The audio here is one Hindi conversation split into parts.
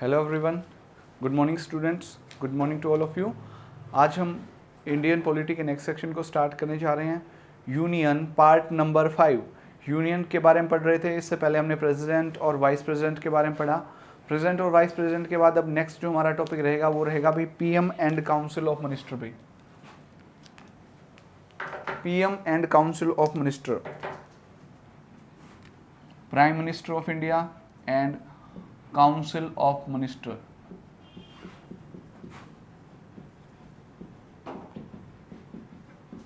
Hello everyone, good morning students, good morning to all of you. आज हम इंडियन पॉलिटी के नेक्स्ट सेक्शन को स्टार्ट करने जा रहे हैं। यूनियन पार्ट नंबर 5 यूनियन के बारे में पढ़ रहे थे। इससे पहले हमने प्रेसिडेंट और वाइस प्रेसिडेंट के बारे में पढ़ा। प्रेसिडेंट और वाइस प्रेसिडेंट के बाद अब नेक्स्ट जो हमारा टॉपिक रहेगा वो रहेगा भाई PM and council of minister. भाई PM and council of minister, prime minister of India and Council of Minister.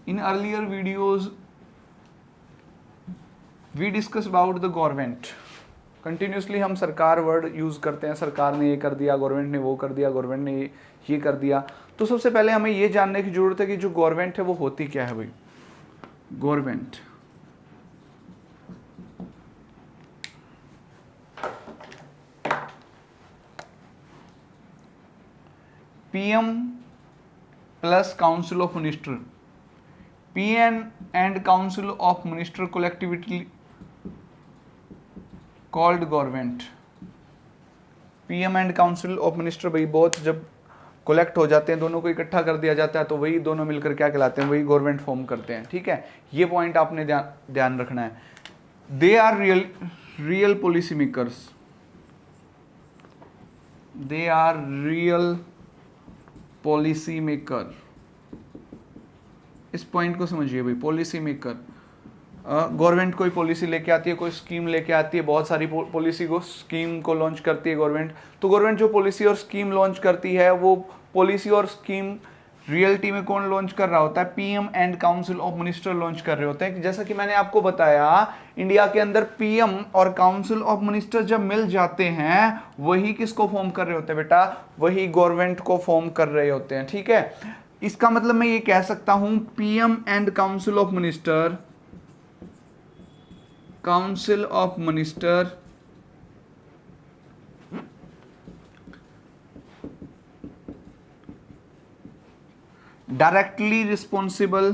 In earlier videos, we discussed about the government. Continuously हम सरकार वर्ड यूज करते हैं। सरकार ने ये कर दिया, गवर्नमेंट ने वो कर दिया, गवर्नमेंट ने ये कर दिया। तो सबसे पहले हमें ये जानने की जरूरत है कि जो गवर्नमेंट है वो होती क्या है। भाई government PM plus council of minister, PM and council of minister collectivity called government. PM and council of minister भाई बोथ जब कोलेक्ट हो जाते हैं, दोनों को इकट्ठा कर दिया जाता है, तो वही दोनों मिलकर क्या कहलाते हैं, वही गवर्नमेंट फॉर्म करते हैं। ठीक है, ये पॉइंट आपने ध्यान रखना है। They are real policy makers, they are real policy maker. इस पॉइंट को समझिए भाई, पॉलिसी मेकर। गवर्नमेंट कोई पॉलिसी लेके आती है, कोई स्कीम लेके आती है, बहुत सारी पॉलिसी को स्कीम को लॉन्च करती है गवर्नमेंट। तो गवर्नमेंट जो पॉलिसी और स्कीम लॉन्च करती है, वो पॉलिसी और स्कीम रियलिटी में कौन लॉन्च कर रहा होता है, PM and council of minister launch कर रहे होते हैं। जैसा कि मैंने आपको बताया, इंडिया के अंदर पीएम और काउंसिल ऑफ मिनिस्टर जब मिल जाते हैं, वही किसको फॉर्म कर रहे होते हैं बेटा, वही गवर्नमेंट को फॉर्म कर रहे होते हैं। ठीक है, इसका मतलब मैं ये कह सकता हूं PM and council of minister, council of minister directly responsible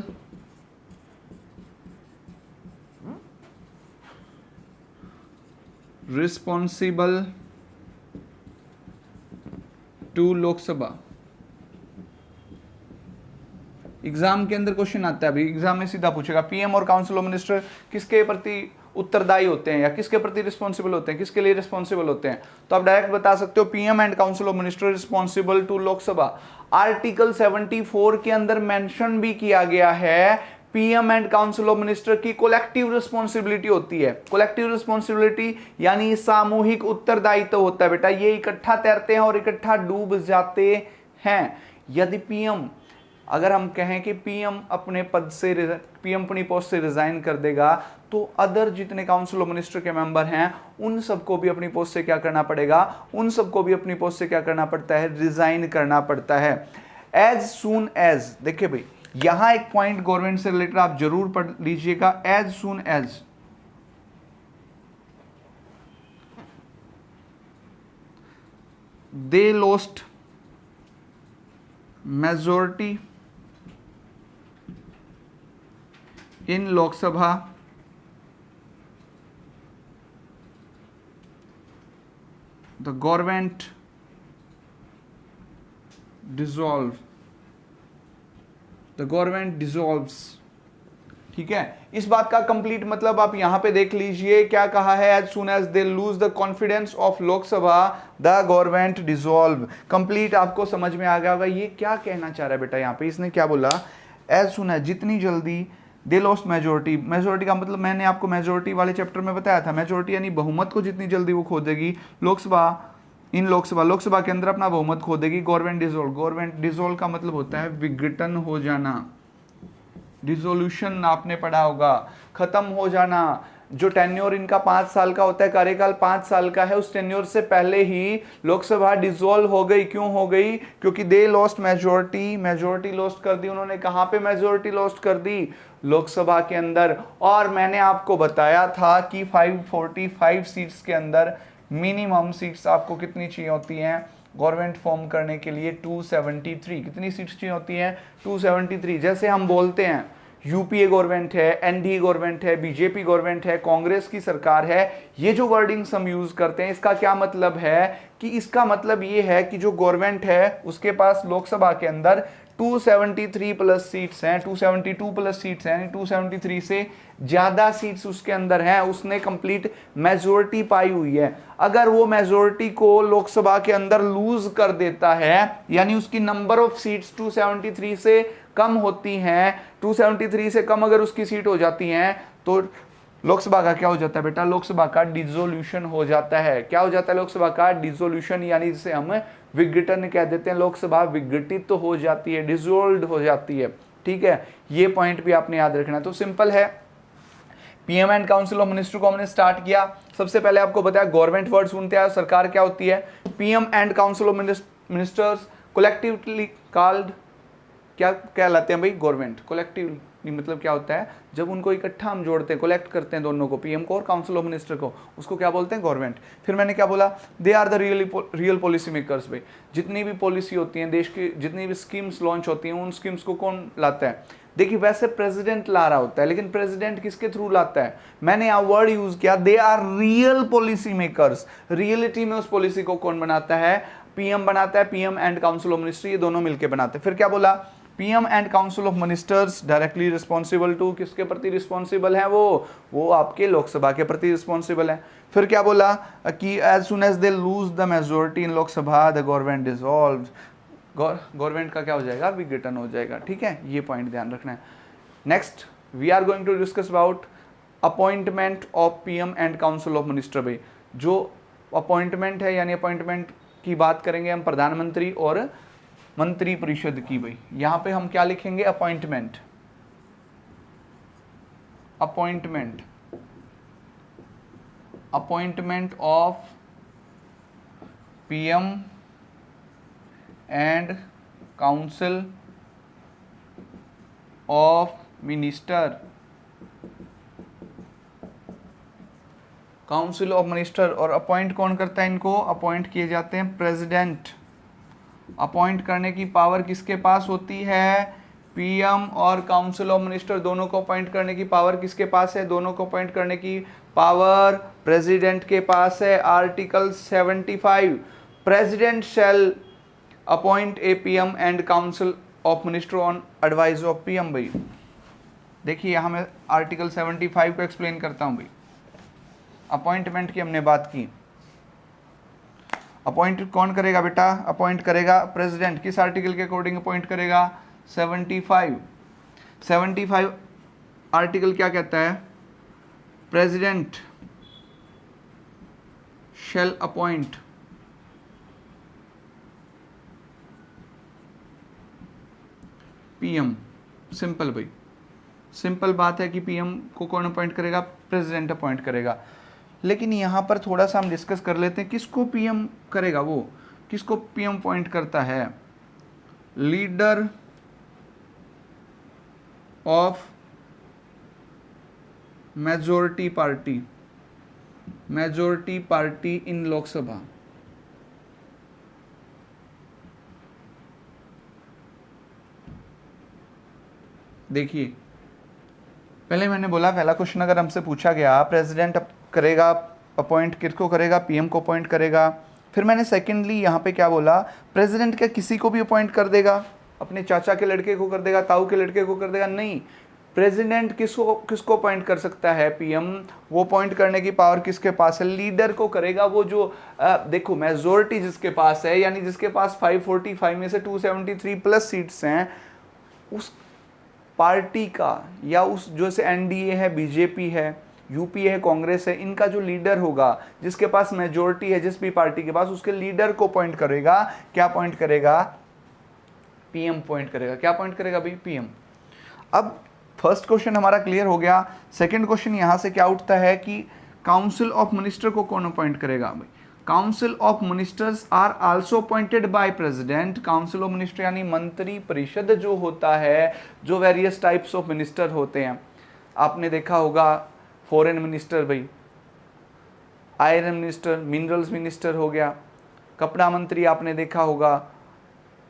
to लोक सभा। एग्जाम के अंदर क्वेश्चन आता है, अभी एग्जाम में सीधा पूछेगा पीएम और काउंसिल ऑफ मिनिस्टर किसके प्रति उत्तरदायी होते हैं या किसके प्रति रिस्पॉन्सिबल होते हैं, किसके लिए रिस्पॉन्सिबल होते हैं। तो आप डायरेक्ट बता सकते हो PM and council of minister responsible to Lok Sabha. Article 74 के अंदर मेंशन भी किया गया है PM and council of minister की कोलेक्टिव रिस्पॉन्सिबिलिटी होती है। कोलेक्टिव रिस्पॉन्सिबिलिटी यानी सामूहिक उत्तरदायित्व होता है बेटा। ये इकट्ठा तैरते हैं और इकट्ठा डूब जाते हैं। यदि पीएम, अगर हम कहें कि पीएम अपने पद से, पीएम अपनी पोस्ट से रिजाइन कर देगा, तो अदर जितने काउंसिल ऑफ मिनिस्टर के मेंबर हैं उन सबको भी अपनी पोस्ट से क्या करना पड़ेगा, उन सबको भी अपनी पोस्ट से क्या करना पड़ता है, रिजाइन करना पड़ता है। एज सून एज, देखिए भाई यहां एक पॉइंट गवर्नमेंट से रिलेटेड आप जरूर पढ़ लीजिएगा। As soon as they lost majority in Lok Sabha, the government dissolve, the government dissolves। ठीक है, इस बात का कंप्लीट मतलब आप यहां पे देख लीजिए क्या कहा है, as soon as they lose the confidence of Lok Sabha the government dissolve. Complete आपको समझ में आ गया होगा ये क्या कहना चाह रहा है बेटा। यहां पे इसने क्या बोला, एज सुन एज जितनी जल्दी दे लॉस्ट मेजोरिटी। मेजोरिटी का मतलब मैंने आपको मेजोरिटी वाले चैप्टर में बताया था, मेजोरिटी यानी बहुमत को जितनी जल्दी वो खो देगी लोकसभा, इन लोकसभा के अंदर अपना बहुमत खो देगी। गवर्नमेंट डिसॉल्व, गवर्नमेंट डिसॉल्व का मतलब होता है विघटन हो जाना। डिसोल्यूशन आपने पढ़ा होगा, खत्म हो जाना। जो टेन्योर इनका 5 साल का होता है, कार्यकाल 5 साल का है, उस टेन्योर से पहले ही लोकसभा डिसॉल्व हो गई। क्यों हो गई, क्योंकि they lost majority, majority lost कर दी उन्होंने। कहां पे मेजोरिटी लॉस्ट कर दी, लोकसभा के अंदर। और मैंने आपको बताया था कि 545 सीट्स के अंदर मिनिमम सीट्स आपको कितनी चाहिए होती हैं गवर्नमेंट फॉर्म करने के लिए, 273। कितनी सीट्स चाहिए होती हैं, 273। जैसे हम बोलते हैं यूपीए गवर्नमेंट है, एनडीए गवर्नमेंट है, बीजेपी गवर्नमेंट है, कांग्रेस की सरकार है। ये जो वर्डिंग्स हम यूज करते हैं इसका क्या मतलब है कि इसका मतलब ये है कि जो गवर्नमेंट है उसके पास लोकसभा के अंदर 273 प्लस सीट्स हैं, 272 प्लस सीट्स हैं, 273 से ज्यादा सीट्स उसके अंदर हैं, उसने कंप्लीट मेजोरिटी पाई हुई है। अगर वो मेजोरिटी को लोकसभा के अंदर लूज कर देता है, यानी उसकी नंबर ऑफ सीट्स 273 से कम होती हैं, 273 से कम अगर उसकी सीट हो जाती हैं, तो लोकसभा का क्या हो जाता है बेटा? लोकसभा का डिसोल्यूशन हो जाता है। क्या हो जाता है? लोकसभा का डिसोल्यूशन, यानी जिसे हम विघटन कह देते हैं। लोकसभा विघटित तो हो जाती है, डिसोल्व हो जाती है। ठीक है, ये पॉइंट भी आपने याद रखना है। तो सिंपल है, PM and council of minister को हमने स्टार्ट किया। सबसे पहले आपको बताया गवर्नमेंट वर्ड सुनते हैं, सरकार क्या होती है? PM and council of ministers collectively called क्या कहलाते हैं भाई? गवर्नमेंट। कलेक्टिव मतलब क्या होता है? जब उनको इकट्ठा हम जोड़ते हैं, कलेक्ट करते हैं दोनों को, पीएम को और काउंसिल ऑफ मिनिस्टर को, उसको क्या बोलते हैं? गवर्नमेंट। फिर मैंने क्या बोला? They are the real policy makers. भाई जितनी भी पॉलिसी होती है देश की, जितनी भी स्कीम्स लॉन्च होती हैं, उन स्कीम्स को कौन लाता है? देखिए वैसे प्रेसिडेंट ला रहा होता है, लेकिन प्रेसिडेंट किसके थ्रू लाता है? मैंने यहाँ वर्ड यूज किया, they are real policy makers. Reality में उस पॉलिसी को कौन बनाता है? पीएम बनाता है। PM and council of minister, ये दोनों मिलकर बनाते हैं। फिर क्या बोला? PM and council of ministers directly responsible to, किसके प्रति रिस्पॉन्सिबल है? वो आपके लोकसभा के प्रति रिस्पॉन्सिबल है। फिर क्या बोला कि as soon as they lose the majority in Lok Sabha the government dissolve. Government का क्या हो जाएगा? विघटन हो जाएगा। ठीक है, ये पॉइंट ध्यान रखना है। Next we are going to discuss about appointment of PM and council of minister. भाई जो अपॉइंटमेंट है, यानी अपॉइंटमेंट की बात करेंगे हम प्रधानमंत्री और मंत्री परिषद की। भाई यहां पे हम क्या लिखेंगे? Appointment. Appointment, appointment of PM and council of minister. Council of minister, और अपॉइंट कौन करता है इनको? अपॉइंट किए जाते हैं प्रेसिडेंट। अपॉइंट करने की पावर किसके पास होती है? पीएम और काउंसिल ऑफ मिनिस्टर दोनों को अपॉइंट करने की पावर किसके पास है? दोनों को अपॉइंट करने की पावर प्रेसिडेंट के पास है। Article 75, president shall appoint a PM and council of minister on advice of PM. भाई देखिए यहां मैं आर्टिकल 75 को एक्सप्लेन करता हूं। भाई अपॉइंटमेंट की हमने बात की, अपॉइंट कौन करेगा बेटा? अपॉइंट करेगा प्रेसिडेंट। किस आर्टिकल के अकॉर्डिंग अपॉइंट करेगा? 75 आर्टिकल क्या कहता है? President shall appoint PM. Simple भाई, सिंपल बात है कि पीएम को कौन अपॉइंट करेगा? प्रेसिडेंट अपॉइंट करेगा। लेकिन यहाँ पर थोड़ा सा हम डिस्कस कर लेते हैं, किसको पीएम करेगा? वो किसको पीएम अपॉइंट करता है? Leader of majority party, majority party इन लोकसभा। देखिए पहले मैंने बोला, पहला क्वेश्चन अगर हमसे पूछा गया प्रेसिडेंट करेगा अपॉइंट, किसको करेगा? पीएम को अपॉइंट करेगा। फिर मैंने सेकेंडली यहाँ पे क्या बोला? प्रेसिडेंट क्या किसी को भी अपॉइंट कर देगा? अपने चाचा के लड़के को कर देगा, ताऊ के लड़के को कर देगा? नहीं, प्रेसिडेंट किसको अपॉइंट कर सकता है? पीएम। वो अपॉइंट करने की पावर किसके पास है? लीडर को करेगा। वो जो देखो मेजोरिटी जिसके पास है, यानी जिसके पास 545 में से 273 प्लस सीट्स हैं, उस पार्टी का या उस जो से एनडीए है, बीजेपी है, यूपीए है, कांग्रेस है, इनका जो लीडर होगा, जिसके पास मेजोरिटी है जिस भी पार्टी के पास, उसके लीडर को अपॉइंट करेगा। क्या अपॉइंट करेगा? पीएम अपॉइंट करेगा। क्या अपॉइंट करेगा भाई? पीएम। अब फर्स्ट क्वेश्चन हमारा क्लियर हो गया। सेकंड क्वेश्चन यहां से क्या उठता है कि काउंसिल ऑफ मिनिस्टर को कौन अपॉइंट करेगा? भाई council of ministers are also appointed by president. Council of minister यानी मंत्री परिषद जो होता है, जो वेरियस टाइप्स ऑफ मिनिस्टर होते हैं, आपने देखा होगा फॉरेन मिनिस्टर, भाई आयरन मिनिस्टर, मिनरल्स मिनिस्टर हो गया, कपड़ा मंत्री आपने देखा होगा,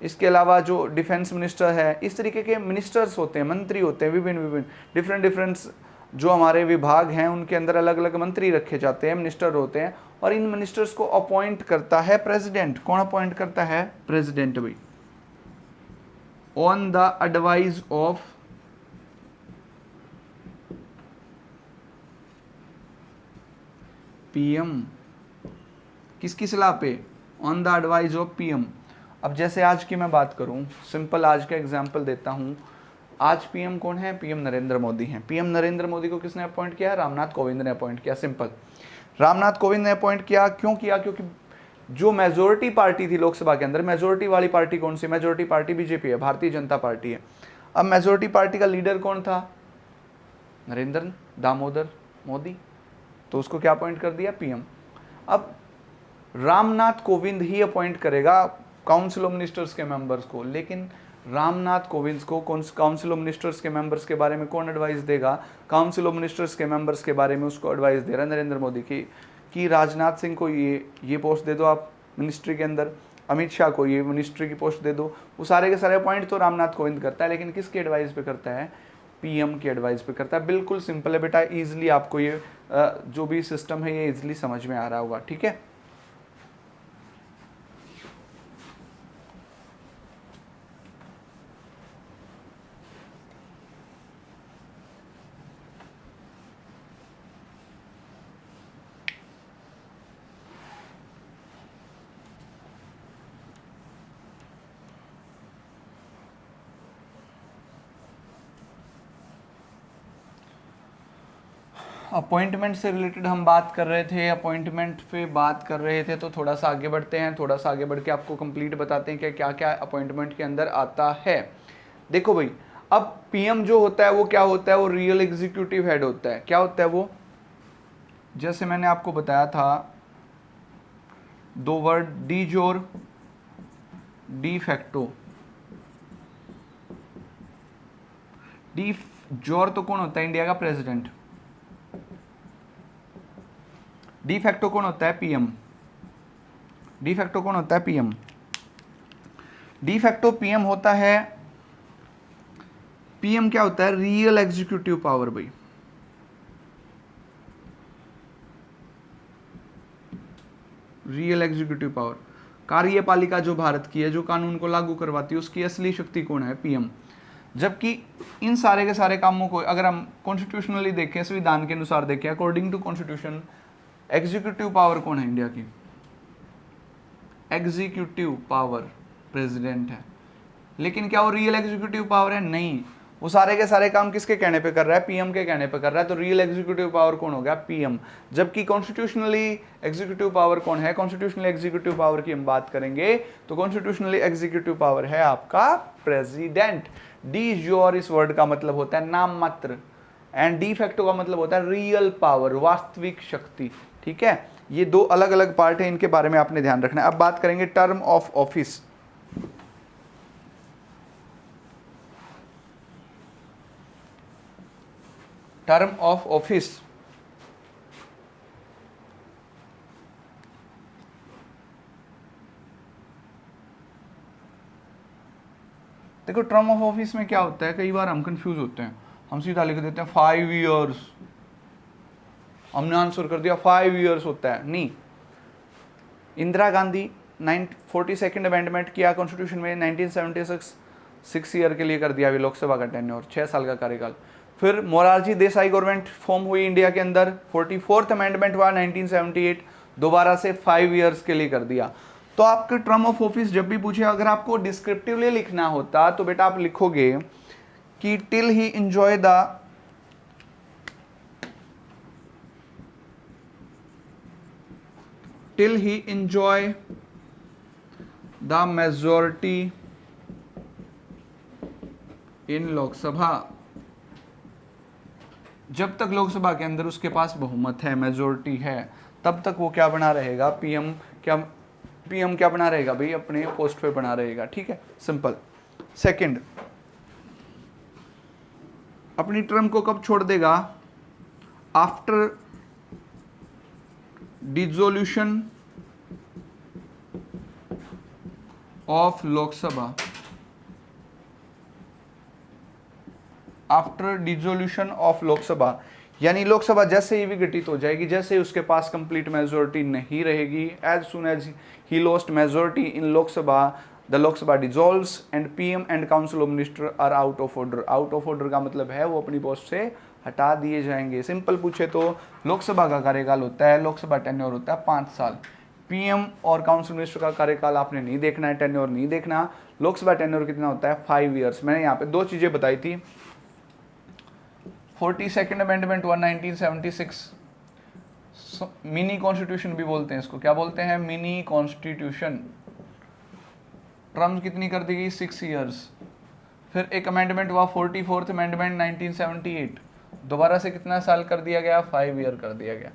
इसके अलावा जो डिफेंस मिनिस्टर है, इस तरीके के मिनिस्टर्स होते हैं, मंत्री होते हैं, विभिन्न विभिन्न डिफरेंट जो हमारे विभाग हैं उनके अंदर अलग अलग मंत्री रखे जाते हैं, मिनिस्टर होते हैं, और इन मिनिस्टर्स को अपॉइंट करता है प्रेसिडेंट। कौन अपॉइंट करता है? प्रेसिडेंट भाई, on the advice of PM. किसकी सलाह पे? On the advice of PM. अब जैसे आज की मैं बात करूं, सिंपल आज का एग्जांपल देता हूं। आज पीएम कौन है? पीएम नरेंद्र मोदी हैं। पीएम नरेंद्र मोदी को किसने अपॉइंट किया? रामनाथ कोविंद ने अपॉइंट किया। सिंपल, रामनाथ कोविंद ने अपॉइंट किया। क्यों किया? क्योंकि जो मेजोरिटी पार्टी थी लोकसभा के अंदर, मेजोरिटी वाली पार्टी कौन सी? मेजोरिटी पार्टी बीजेपी है, भारतीय जनता पार्टी है। अब मेजोरिटी पार्टी का लीडर कौन था? नरेंद्र दामोदर मोदी, तो उसको क्या अपॉइंट कर दिया? पीएम। अब रामनाथ कोविंद ही अपॉइंट करेगा काउंसिल ऑफ मिनिस्टर्स के मेंबर्स को, लेकिन रामनाथ कोविंद को काउंसिल ऑफ मिनिस्टर्स के मेंबर्स के बारे में कौन एडवाइस देगा? काउंसिल ऑफ मिनिस्टर्स के मेंबर्स के बारे में उसको एडवाइस दे रहा है नरेंद्र मोदी की कि राजनाथ सिंह को ये पोस्ट दे दो आप मिनिस्ट्री के अंदर, अमित शाह को ये मिनिस्ट्री की पोस्ट दे दो। वो सारे के सारे अपॉइंट तो रामनाथ कोविंद करता है, लेकिन किसकी एडवाइस पे करता है? पीएम की एडवाइस पे करता है। बिल्कुल सिंपल है बेटा, ईजिली आपको ये जो भी सिस्टम है ये ईजिली समझ में आ रहा होगा। ठीक है, अपॉइंटमेंट से रिलेटेड हम बात कर रहे थे, अपॉइंटमेंट पे बात कर रहे थे, तो थोड़ा सा आगे बढ़ते हैं। थोड़ा सा आगे बढ़ के आपको कंप्लीट बताते हैं कि क्या क्या अपॉइंटमेंट के अंदर आता है। देखो भाई, अब पीएम जो होता है वो क्या होता है? वो रियल एग्जीक्यूटिव हेड होता है। क्या होता है वो? जैसे मैंने आपको बताया था, दो वर्ड, डी जोर, डी फैक्टो। डी जोर तो कौन होता है? इंडिया का प्रेसिडेंट। डी फैक्टो कौन होता है? पीएम। डी फैक्टो कौन होता है? पीएम। डी फैक्टो पीएम होता है। पीएम क्या होता है? रियल एग्जीक्यूटिव पावर भाई। रियल एग्जीक्यूटिव पावर, कार्यपालिका जो भारत की है, जो कानून को लागू करवाती है, उसकी असली शक्ति कौन है? पीएम। जबकि इन सारे के सारे कामों को अगर हम कॉन्स्टिट्यूशनली देखें, संविधान के अनुसार देखें, according to constitution, executive power कौन है इंडिया की? एग्जीक्यूटिव पावर प्रेसिडेंट है। लेकिन क्या वो रियल एग्जीक्यूटिव पावर है? नहीं। वो सारे के सारे काम किसके कहने पे कर रहा है? पीएम के कहने पे कर रहा है। तो रियल एग्जीक्यूटिव पावर कौन हो गया? पीएम। जबकि कॉन्स्टिट्यूशनली एग्जीक्यूटिव पावर कौन है? कॉन्स्टिट्यूशनली एग्जीक्यूटिव पावर की हम बात करेंगे तो कॉन्स्टिट्यूशनली एग्जीक्यूटिव पावर है आपका प्रेसिडेंट। डी जोर इस वर्ड का मतलब होता है नाम मात्र, एंड डी फैक्टो का मतलब होता है रियल पावर, वास्तविक शक्ति। ठीक है, ये दो अलग अलग पार्ट है, इनके बारे में आपने ध्यान रखना है। अब बात करेंगे term of office. Term of office, देखो टर्म ऑफ ऑफिस में क्या होता है, कई बार हम कंफ्यूज होते हैं, हम सीधा लिख देते हैं 5 ईयर्स, हमने आंसर कर दिया 5 ईयर्स होता है। नहीं, इंदिरा गांधी 42nd अमेंडमेंट किया कॉन्स्टिट्यूशन में 1976, 6 ईयर के लिए कर दिया अभी लोकसभा का टेन्योर, 6 साल का कार्यकाल। फिर मोरारजी देसाई गवर्नमेंट फॉर्म हुई इंडिया के अंदर, 44th अमेंडमेंट हुआ 1978, दोबारा से 5 ईयर्स के लिए कर दिया। तो आपके टर्म ऑफ ऑफिस जब भी पूछे, अगर आपको डिस्क्रिप्टिवली लिखना होता तो बेटा आप लिखोगे कि till he enjoy the majority इन लोकसभा, जब तक लोकसभा के अंदर उसके पास बहुमत है, मेजॉरिटी है, तब तक वो क्या बना रहेगा? पीएम क्या बना रहेगा भाई? अपने पोस्ट पे बना रहेगा। ठीक है, सिंपल। सेकंड, अपनी टर्म को कब छोड़ देगा? After dissolution of Lok Sabha after dissolution of Lok Sabha, यानी लोकसभा जैसे ही विघटित हो जाएगी, जैसे ही उसके पास कंप्लीट मेजोरिटी नहीं रहेगी, as soon as he lost majority in Lok Sabha the Lok Sabha dissolves and PM and council of minister are out of order. Out of order का मतलब है वो अपनी पोस्ट से हटा दिए जाएंगे। सिंपल पूछे तो लोकसभा का कार्यकाल होता है, लोकसभा टेन्योर होता है 5 साल। पीएम और काउंसिल मिनिस्टर का कार्यकाल आपने नहीं देखना है, टेन्योर नहीं देखना। लोकसभा टेन्योर कितना होता है 5 ईयर्स। मैंने यहाँ पे 2 चीजें बताई थी। 42nd अमेंडमेंट 1976, मिनी कॉन्स्टिट्यूशन भी बोलते हैं इसको। क्या बोलते हैं? Mini constitution. टर्म कितनी कर दी गई? 6 ईयर्स। फिर एक अमेंडमेंट हुआ 44th अमेंडमेंट 1978, दोबारा से कितना साल कर दिया गया? 5 ईयर कर दिया गया।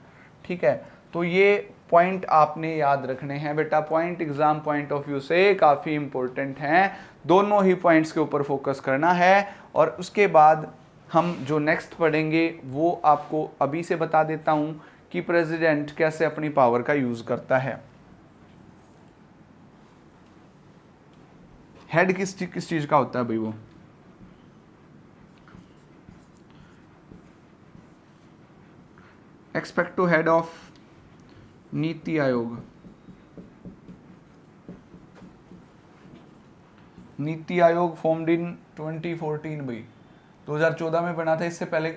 ठीक है, तो ये पॉइंट आपने याद रखने हैं बेटा। Point exam point of view से काफ़ी इंपॉर्टेंट हैं, दोनों ही पॉइंट्स के ऊपर फोकस करना है। और उसके बाद हम जो नेक्स्ट पढ़ेंगे वो आपको अभी से बता देता हूं कि प्रेसिडेंट कैसे अपनी पावर का यूज करता है। हेड किस चीज का होता है भाई? वो एक्सपेक्टो head of NITI Aayog. NITI Aayog formed in 2014 भाई, 2014 में बना था। इससे पहले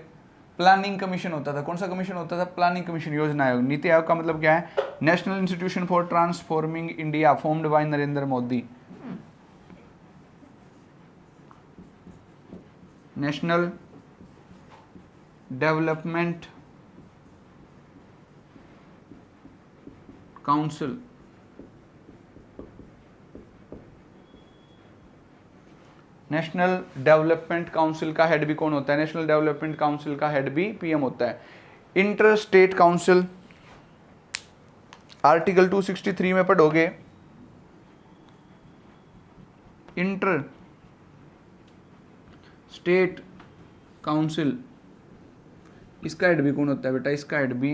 प्लानिंग कमीशन होता था। कौन सा कमीशन होता था? प्लानिंग कमीशन, योजना आयोग। नीति आयोग का मतलब क्या है? National institution for transforming India, formed by Narendra Modi. National development council. National development council का हेड भी कौन होता है? नेशनल डेवलपमेंट काउंसिल का हेड भी पीएम होता है। इंटर स्टेट काउंसिल, आर्टिकल 263 में पढ़ोगे। इंटर स्टेट काउंसिल, इसका हेड भी कौन होता है बेटा? इसका हेड भी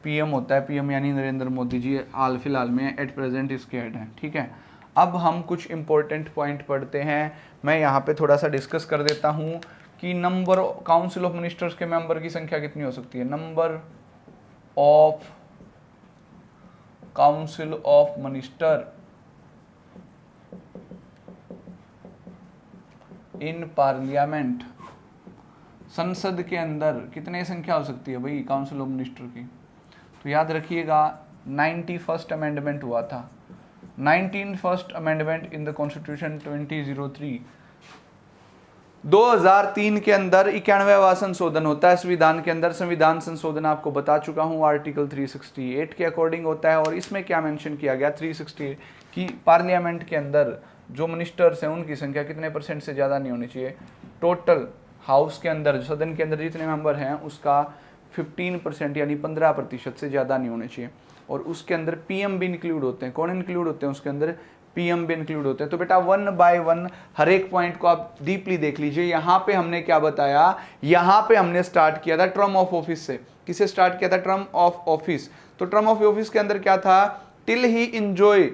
पीएम होता है। पीएम यानी नरेंद्र मोदी जी हाल फिलहाल में एट प्रेजेंट इसके हेड हैं। ठीक है, अब हम कुछ इंपॉर्टेंट पॉइंट पढ़ते हैं। मैं यहाँ पे थोड़ा सा डिस्कस कर देता हूँ कि नंबर काउंसिल ऑफ मिनिस्टर्स के मेंबर की संख्या कितनी हो सकती है। Number of council of minister in parliament, संसद के अंदर कितने संख्या हो सकती है भाई काउंसिल ऑफ मिनिस्टर की? तो याद रखिएगा 91st अमेंडमेंट हुआ था। 91st amendment in the constitution 2003। 2003 के अंदर 91वां संशोधन होता है संविधान के अंदर। संविधान संशोधन आपको बता चुका हूं, आर्टिकल 368 के अकॉर्डिंग होता है। और इसमें क्या मेंशन किया गया 368 कि पार्लियामेंट के अंदर जो मिनिस्टर्स हैं उनकी संख्या कितने % से ज़्यादा नहीं होनी चाहिए। टोटल हाउस के अंदर, सदन के अंदर जितने मेंबर हैं उसका 15% यानी 15% से ज़्यादा नहीं होने चाहिए। और उसके अंदर पीएम भी इंक्लूड होते हैं। कौन इंक्लूड होते हैं उसके अंदर? पीएम भी इंक्लूड होते हैं। तो बेटा 1 बाय 1 हर एक पॉइंट को आप डीपली देख लीजिए। यहाँ पे हमने क्या बताया? यहाँ पे हमने स्टार्ट किया था टर्म ऑफ ऑफिस से। किसे स्टार्ट किया था? Term of office. तो टर्म ऑफ ऑफिस के अंदर क्या था? Till he enjoy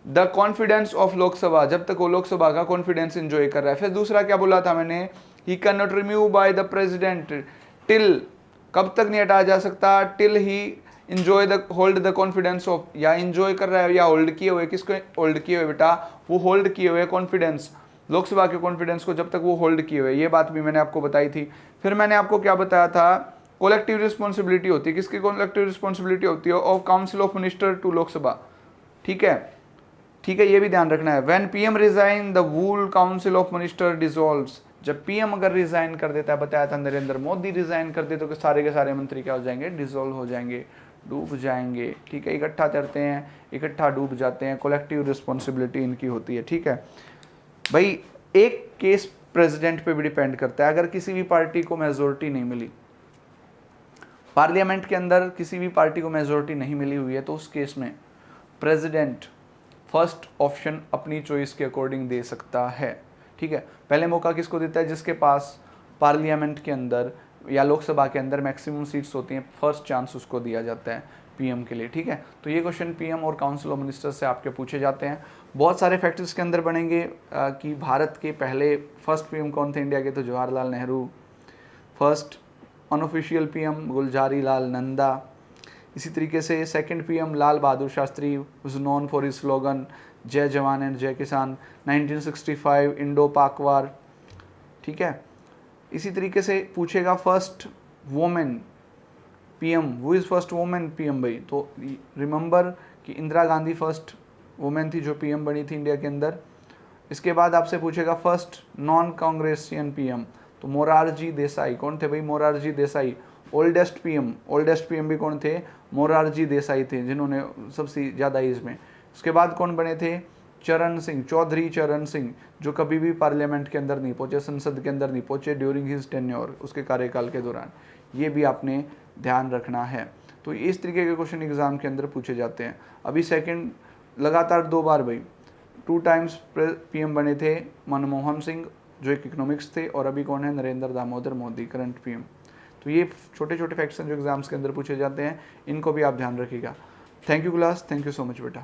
the confidence of Lok Sabha, जब तक वो लोकसभा का कॉन्फिडेंस इंजॉय कर रहा है। फिर दूसरा क्या बोला था मैंने? He can not remove by the president till, कब तक नहीं हटाया जा सकता? Till he enjoy the hold the confidence of, या इंजॉय कर रहा है या होल्ड किए हुए। किसको होल्ड किए हुए बेटा? वो होल्ड किए हुए कॉन्फिडेंस, लोकसभा के कॉन्फिडेंस को जब तक वो होल्ड किए हुए। ये बात भी मैंने आपको बताई थी। फिर मैंने आपको क्या बताया था? कोलेक्टिव रिस्पॉन्सिबिलिटी होती है। किसकी कोलेक्टिव रिस्पॉन्सिबिलिटी होती है? Of council of minister to Lok Sabha. ठीक है, ठीक है, ये भी ध्यान रखना है। When PM resign the whole council of minister dissolves, जब पीएम अगर रिजाइन कर देता है, बताया था नरेंद्र मोदी रिजाइन कर दे तो के सारे मंत्री क्या हो जाएंगे? डिसॉल्व हो जाएंगे, डूब जाएंगे। ठीक है, इकट्ठा करते हैं, इकट्ठा डूब जाते हैं। कोलेक्टिव रिस्पॉन्सिबिलिटी इनकी होती है। ठीक है भाई, एक केस प्रेसिडेंट पे भी डिपेंड करता है। अगर किसी भी पार्टी को मेजोरिटी नहीं मिली पार्लियामेंट के अंदर, किसी भी पार्टी को मेजोरिटी नहीं मिली हुई है, तो उस केस में प्रेसिडेंट फर्स्ट ऑप्शन अपनी चॉइस के अकॉर्डिंग दे सकता है। ठीक है, पहले मौका किसको देता है? जिसके पास पार्लियामेंट के अंदर या लोकसभा के अंदर मैक्सिमम सीट्स होती हैं, फर्स्ट चांस उसको दिया जाता है। पीएम के लिए, ठीक है। तो ये क्वेश्चन पीएम और काउंसिल ऑफ मिनिस्टर्स से आपके पूछे जाते हैं। बहुत सारे फैक्टर्स के अंदर बनेंगे कि भारत के पहले फर्स्ट पीएम कौन थे इंडिया के, तो Jawaharlal Nehru. First unofficial PM Gulzari Lal Nanda. इसी तरीके से second PM Lal Bahadur Shastri was known for his slogan Jai Jawan and जय किसान। 1965 इंडो पाक वार, ठीक है। इसी तरीके से पूछेगा first women PM, who is first women PM भाई, तो रिमेंबर कि इंदिरा गांधी फर्स्ट वुमेन थी जो पीएम बनी थी इंडिया के अंदर। इसके बाद आपसे पूछेगा फर्स्ट नॉन कांग्रेसियन पीएम, तो मोरारजी देसाई। कौन थे भाई? मोरारजी देसाई। ओल्डेस्ट पीएम भी कौन थे? मोरारजी देसाई थे, जिन्होंने सबसे ज़्यादा एज में। उसके बाद कौन बने थे? चरण सिंह, चौधरी चरण सिंह, जो कभी भी पार्लियामेंट के अंदर नहीं पहुंचे, संसद के अंदर नहीं पहुंचे ड्यूरिंग हिज टेन्योर, उसके कार्यकाल के दौरान। ये भी आपने ध्यान रखना है। तो इस तरीके के क्वेश्चन एग्जाम के अंदर पूछे जाते हैं। अभी सेकंड लगातार 2 बार भाई 2 टाइम्स पीएम बने थे मनमोहन सिंह, जो एक इकोनॉमिक्स थे, और अभी कौन है? Narendra Damodar Modi, current PM. तो ये छोटे छोटे फैक्ट्स हैं जो एग्जाम्स के अंदर पूछे जाते हैं, इनको भी आप ध्यान रखिएगा। Thank you class, thank you so much बेटा।